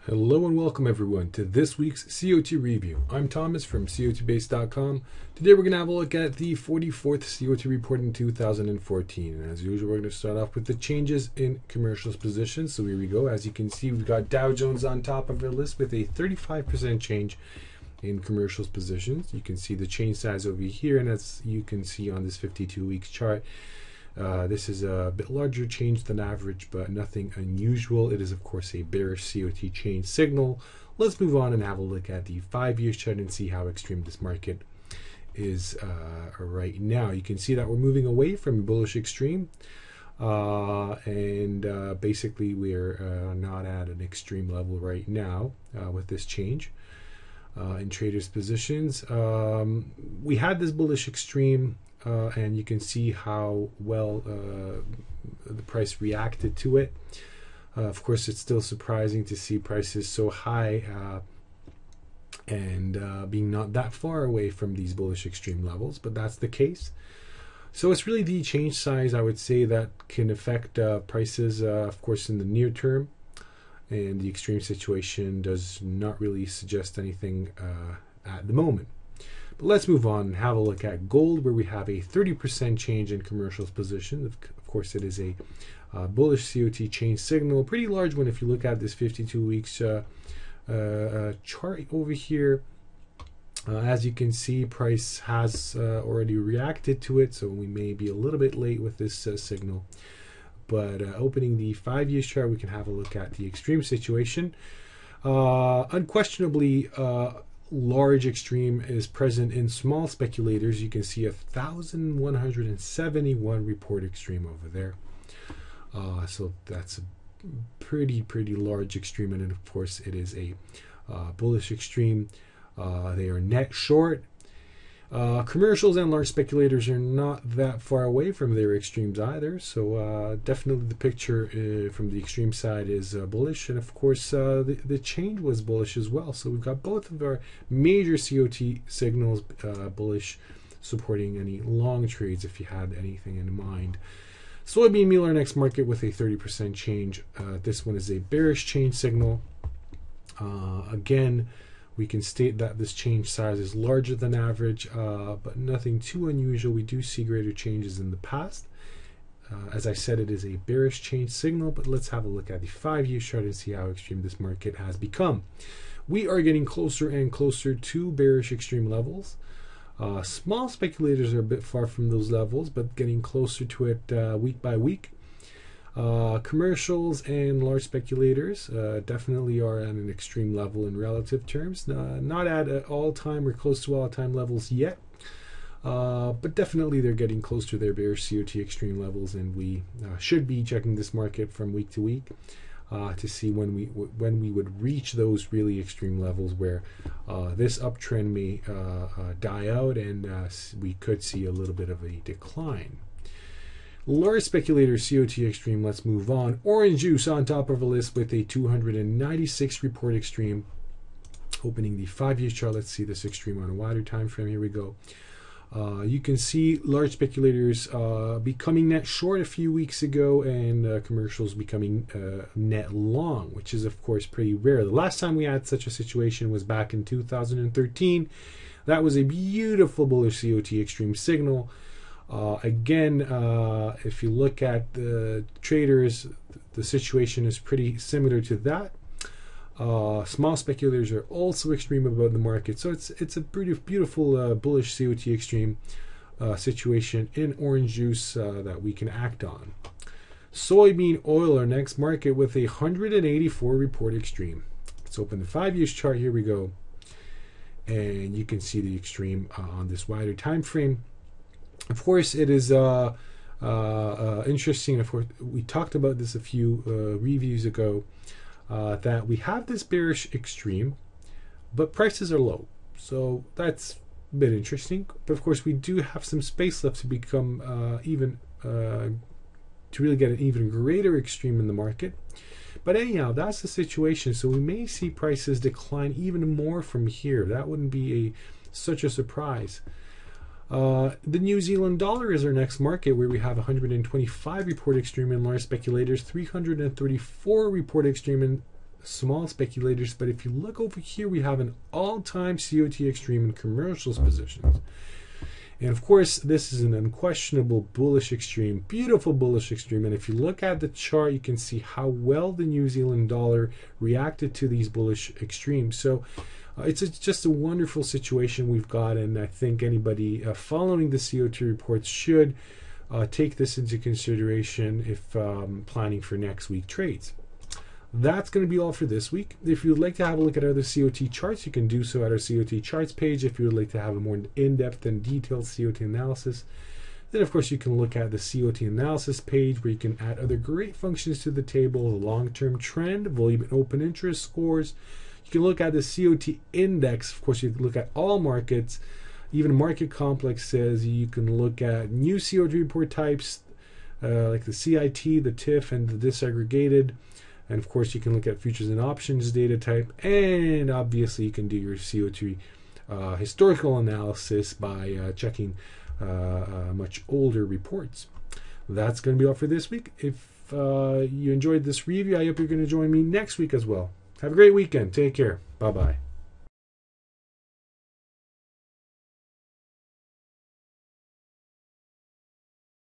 Hello and welcome everyone to this week's COT review. I'm Thomas from COTbase.com. Today we're going to have a look at the 44th COT report in 2014. And as usual, we're going to start off with the changes in commercials positions. So here we go. As you can see, we've got Dow Jones on top of our list with a 35% change in commercials positions. You can see the change size over here, and as you can see on this 52-week chart, this is a bit larger change than average, but nothing unusual. It is, of course, a bearish COT change signal. Let's move on and have a look at the 5-year chart and see how extreme this market is right now. You can see that we're moving away from bullish extreme, and basically we're not at an extreme level right now with this change in traders' positions. We had this bullish extreme, and you can see how well the price reacted to it. Of course, it's still surprising to see prices so high and being not that far away from these bullish extreme levels, but that's the case. So it's really the change size, I would say, that can affect prices, of course, in the near term. And the extreme situation does not really suggest anything at the moment. But let's move on and have a look at gold, where we have a 30% change in commercials position. Of course, it is a bullish COT change signal, pretty large one if you look at this 52 weeks chart over here. As you can see, price has already reacted to it, so we may be a little bit late with this signal. But opening the 5-year chart, we can have a look at the extreme situation. Unquestionably, large extreme is present in small speculators. You can see 1,171 report extreme over there. So that's a pretty large extreme, and of course it is a bullish extreme. They are net short. Commercials and large speculators are not that far away from their extremes either, so definitely the picture from the extreme side is bullish, and of course the change was bullish as well. So we've got both of our major COT signals bullish, supporting any long trades if you had anything in mind. Soybean Meal, our next market, with a 30% change. This one is a bearish change signal. Again, we can state that this change size is larger than average, but nothing too unusual. We do see greater changes in the past. As I said, it is a bearish change signal, but let's have a look at the 5-year chart and see how extreme this market has become. We are getting closer and closer to bearish extreme levels. Small speculators are a bit far from those levels, but getting closer to it week by week. Commercials and large speculators definitely are at an extreme level in relative terms. Not at all-time or close to all-time levels yet, but definitely they're getting close to their bearish COT extreme levels, and we should be checking this market from week to week to see when we would reach those really extreme levels where this uptrend may die out, and we could see a little bit of a decline. Large speculator COT extreme, let's move on. Orange juice on top of a list with a 296 report extreme. Opening the 5-year chart, let's see this extreme on a wider time frame. Here we go. You can see large speculators becoming net short a few weeks ago, and commercials becoming net long, which is of course pretty rare. The last time we had such a situation was back in 2013. That was a beautiful bullish COT extreme signal. Again, if you look at the traders, the situation is pretty similar to that. Small speculators are also extreme about the market, so it's a pretty beautiful bullish COT extreme situation in orange juice that we can act on. Soybean oil, our next market, with a 184 report extreme. Let's open the 5-year chart. Here we go, and you can see the extreme on this wider time frame. Of course, it is interesting. Of course, we talked about this a few reviews ago, that we have this bearish extreme, but prices are low. So that's a bit interesting. But of course, we do have some space left to become to really get an even greater extreme in the market. But anyhow, that's the situation. So we may see prices decline even more from here. That wouldn't be such a surprise. The New Zealand dollar is our next market, where we have 125 report extreme in large speculators, 334 report extreme in small speculators, but if you look over here, we have an all-time COT Extreme in commercials positions. And of course, this is an unquestionable bullish extreme, beautiful bullish extreme. And if you look at the chart, you can see how well the New Zealand dollar reacted to these bullish extremes. So it's just a wonderful situation we've got. And I think anybody following the COT reports should take this into consideration if planning for next week trades. That's going to be all for this week. If you would like to have a look at other COT charts, you can do so at our COT charts page. If you would like to have a more in-depth and detailed COT analysis, then of course you can look at the COT analysis page, where you can add other great functions to the table: the long-term trend, volume and open interest scores. You can look at the COT index. Of course, you can look at all markets, even market complexes. You can look at new COT report types like the CIT, the TIF, and the disaggregated. And of course, you can look at futures and options data type, and obviously you can do your COT historical analysis by checking much older reports. That's going to be all for this week. If you enjoyed this review, I hope you're going to join me next week as well. Have a great weekend. Take care. Bye-bye.